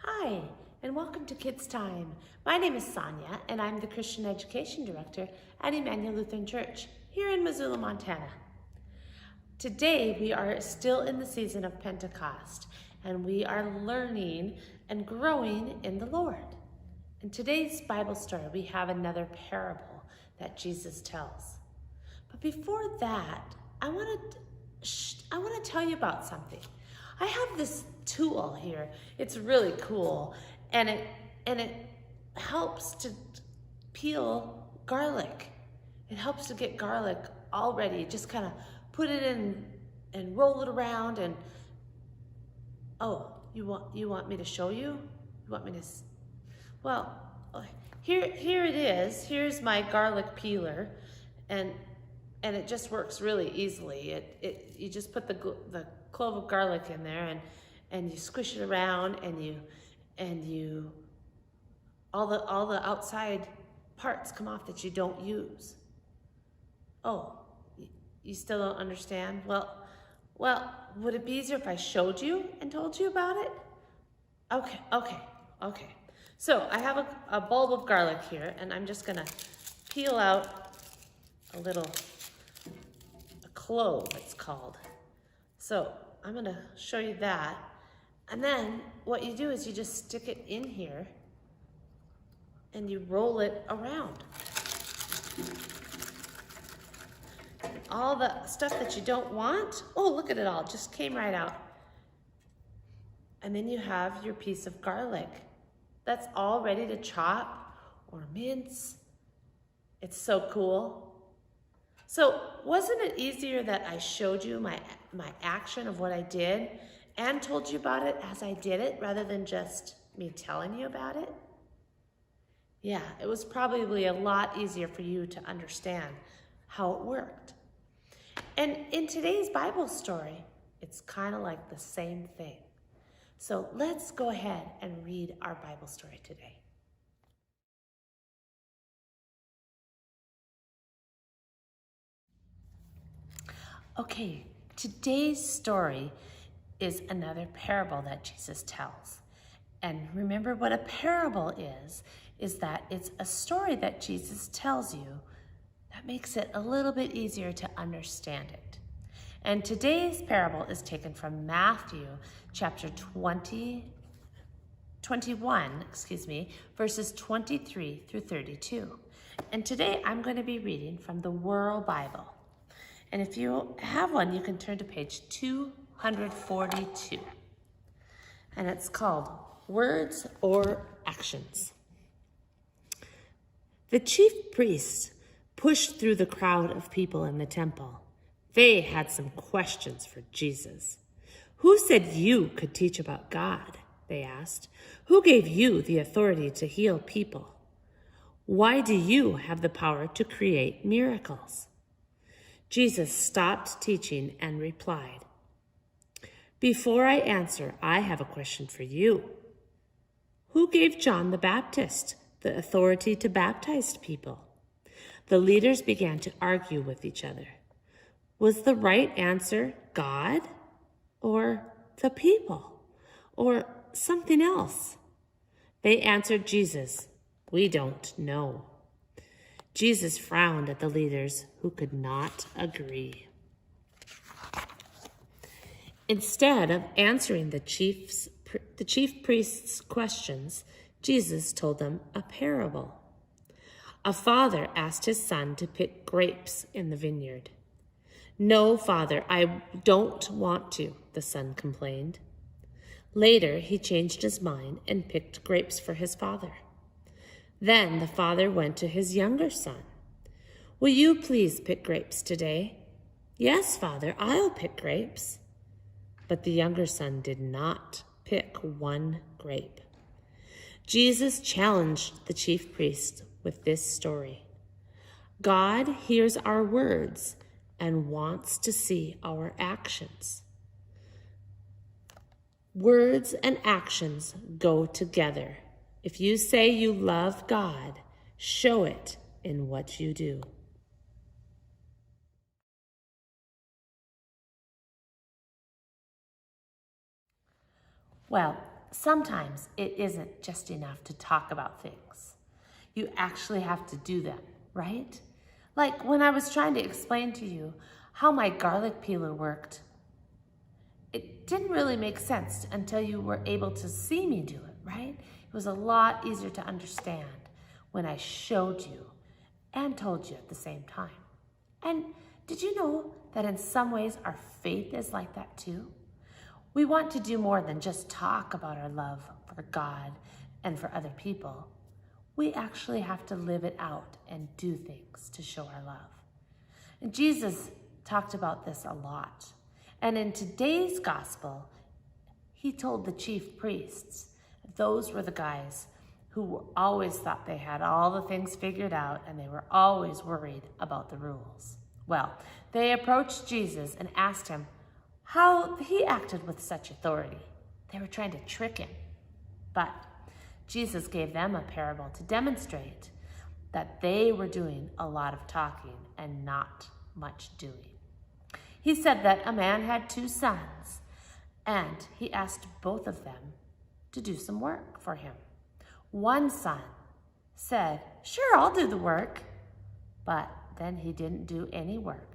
Hi, and welcome to Kids Time. My name is Sonja, and I'm the Christian Education Director at Emmanuel Lutheran Church here in Missoula, Montana. Today, we are still in the season of Pentecost, and we are learning and growing in the Lord. In today's Bible story, we have another parable that Jesus tells. But before that, I want to tell you about something. I have this tool here. It's really cool, and it helps to peel garlic. It helps to get garlic all ready. Just kind of put it in and roll it around. And oh, you want me to show you? You want me to? Well, here it is. Here's my garlic peeler, and it just works really easily. You just put the clove of garlic in there, and you squish it around, and you all the outside parts come off that you don't use. Oh, you still don't understand? Well, would it be easier if I showed you and told you about it? Okay. So I have a bulb of garlic here, and I'm just gonna peel out a clove, it's called. So I'm gonna show you that. And then what you do is you just stick it in here and you roll it around. All the stuff that you don't want, oh, look at it all, just came right out. And then you have your piece of garlic that's all ready to chop or mince. It's so cool. So wasn't it easier that I showed you my action of what I did and told you about it as I did it rather than just me telling you about it? Yeah, it was probably a lot easier for you to understand how it worked. And in today's Bible story, it's kind of like the same thing. So let's go ahead and read our Bible story today. Okay, today's story is another parable that Jesus tells. And remember what a parable is that it's a story that Jesus tells you that makes it a little bit easier to understand it. And today's parable is taken from Matthew chapter 21, verses 23 through 32. And today I'm going to be reading from the World Bible. And if you have one, you can turn to page 242. And it's called Words or Actions. The chief priests pushed through the crowd of people in the temple. They had some questions for Jesus. Who said you could teach about God? They asked. Who gave you the authority to heal people? Why do you have the power to create miracles? Jesus stopped teaching and replied, Before I answer, I have a question for you. Who gave John the Baptist the authority to baptize people? The leaders began to argue with each other. Was the right answer God or the people or something else? They answered Jesus, We don't know. Jesus frowned at the leaders who could not agree. Instead of answering the chief priest's questions, Jesus told them a parable. A father asked his son to pick grapes in the vineyard. No, father, I don't want to, the son complained. Later, he changed his mind and picked grapes for his father. Then the father went to his younger son. Will you please pick grapes today? Yes, father, I'll pick grapes. But the younger son did not pick one grape. Jesus challenged the chief priest with this story. God hears our words and wants to see our actions. Words and actions go together. If you say you love God, show it in what you do. Well, sometimes it isn't just enough to talk about things. You actually have to do them, right? Like when I was trying to explain to you how my garlic peeler worked, it didn't really make sense until you were able to see me do it, right? It was a lot easier to understand when I showed you and told you at the same time. And did you know that in some ways our faith is like that too? We want to do more than just talk about our love for God and for other people. We actually have to live it out and do things to show our love. And Jesus talked about this a lot. And in today's gospel, he told the chief priests, those were the guys who always thought they had all the things figured out and they were always worried about the rules. Well, they approached Jesus and asked him how he acted with such authority. They were trying to trick him. But Jesus gave them a parable to demonstrate that they were doing a lot of talking and not much doing. He said that a man had 2 sons, and he asked both of them to do some work for him. One son said, "Sure, I'll do the work," but then he didn't do any work.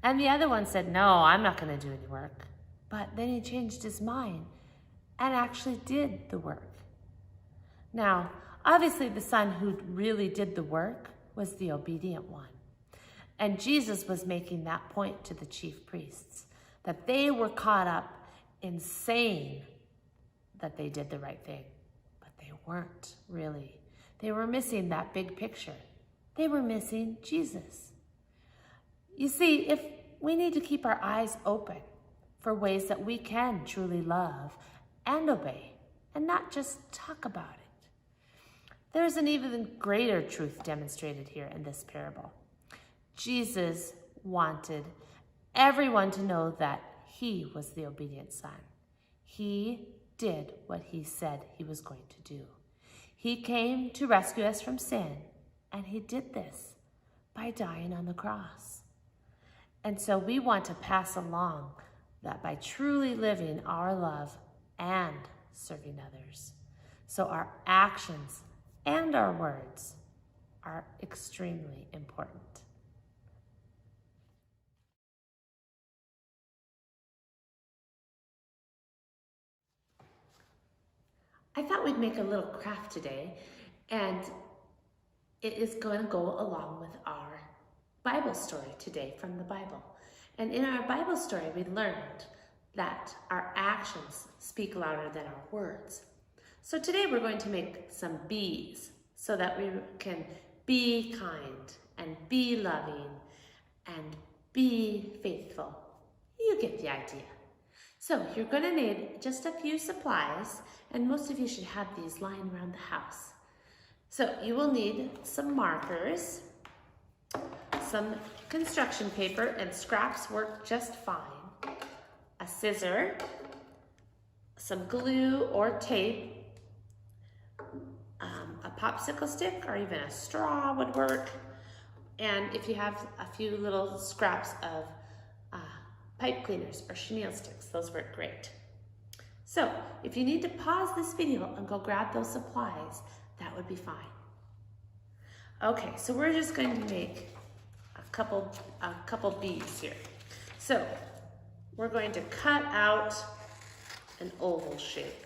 And the other one said, "No, I'm not going to do any work." But then he changed his mind and actually did the work. Now, obviously the son who really did the work was the obedient one. And Jesus was making that point to the chief priests, that they were caught up in saying that they did the right thing, but they weren't really. They were missing that big picture. They were missing Jesus. You see, if we need to keep our eyes open for ways that we can truly love and obey, and not just talk about it. There's an even greater truth demonstrated here in this parable. Jesus wanted everyone to know that he was the obedient son. He did what he said he was going to do. He came to rescue us from sin, and he did this by dying on the cross. And so we want to pass along that by truly living our love and serving others. So our actions and our words are extremely important. I thought we'd make a little craft today, and it is going to go along with our Bible story today from the Bible. And in our Bible story, we learned that our actions speak louder than our words. So today we're going to make some bees so that we can be kind and be loving and be faithful. You get the idea. So you're going to need just a few supplies, and most of you should have these lying around the house. So you will need some markers, some construction paper, and scraps work just fine, a scissor, some glue or tape, a popsicle stick or even a straw would work, and if you have a few little scraps of pipe cleaners or chenille sticks, those work great. So if you need to pause this video and go grab those supplies, that would be fine. Okay, so we're just going to make a couple beads here. So we're going to cut out an oval shape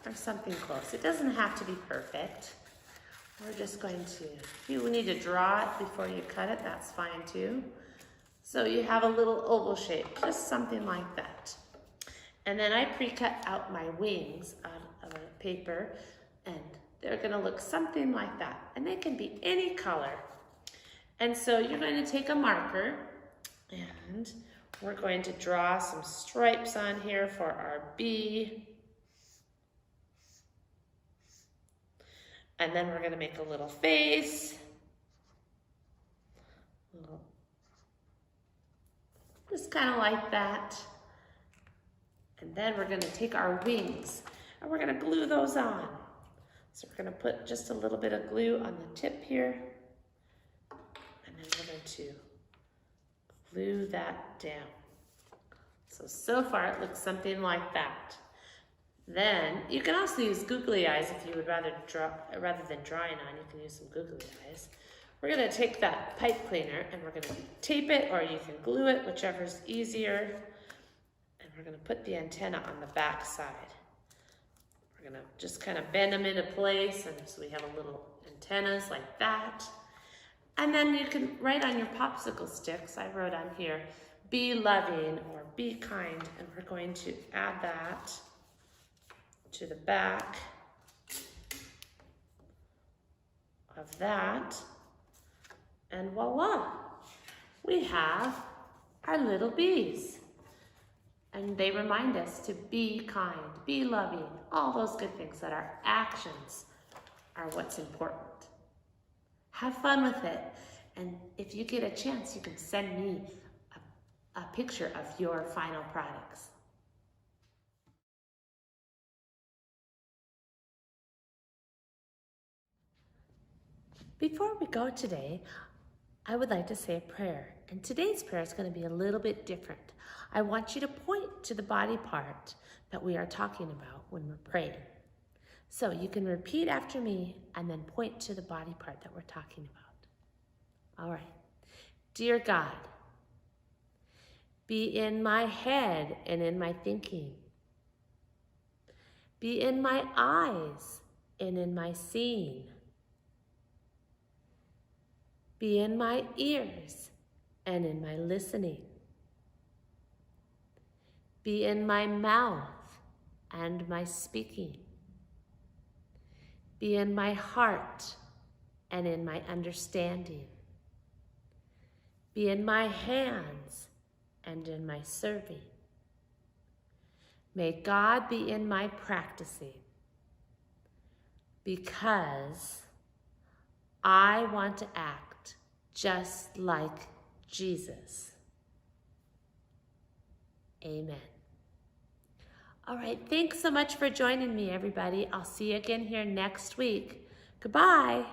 or something close. It doesn't have to be perfect. We're just going to, if you need to draw it before you cut it, that's fine too. So you have a little oval shape, just something like that. And then I pre-cut out my wings out of a paper, and they're gonna look something like that. And they can be any color. And so you're going to take a marker, and we're going to draw some stripes on here for our bee. And then we're gonna make a little face. Just kind of like that. And then we're going to take our wings and we're going to glue those on. So we're going to put just a little bit of glue on the tip here. And then we're going to glue that down. So far it looks something like that. Then you can also use googly eyes if you would rather than drawing on, you can use some googly eyes. We're gonna take that pipe cleaner and we're gonna tape it, or you can glue it, whichever's easier. And we're gonna put the antenna on the back side. We're gonna just kind of bend them into place, and so we have a little antennas like that. And then you can write on your popsicle sticks, I wrote on here, be loving or be kind, and we're going to add that to the back of that, and voila, we have our little bees. And they remind us to be kind, be loving, all those good things, that our actions are what's important. Have fun with it, and if you get a chance, you can send me a picture of your final products. Before we go today, I would like to say a prayer. And today's prayer is going to be a little bit different. I want you to point to the body part that we are talking about when we're praying. So you can repeat after me and then point to the body part that we're talking about. All right. Dear God, be in my head and in my thinking. Be in my eyes and in my seeing. Be in my ears and in my listening. Be in my mouth and my speaking. Be in my heart and in my understanding. Be in my hands and in my serving. May God be in my practicing, because I want to act just like Jesus. Amen. All right, thanks so much for joining me, everybody. I'll see you again here next week. Goodbye.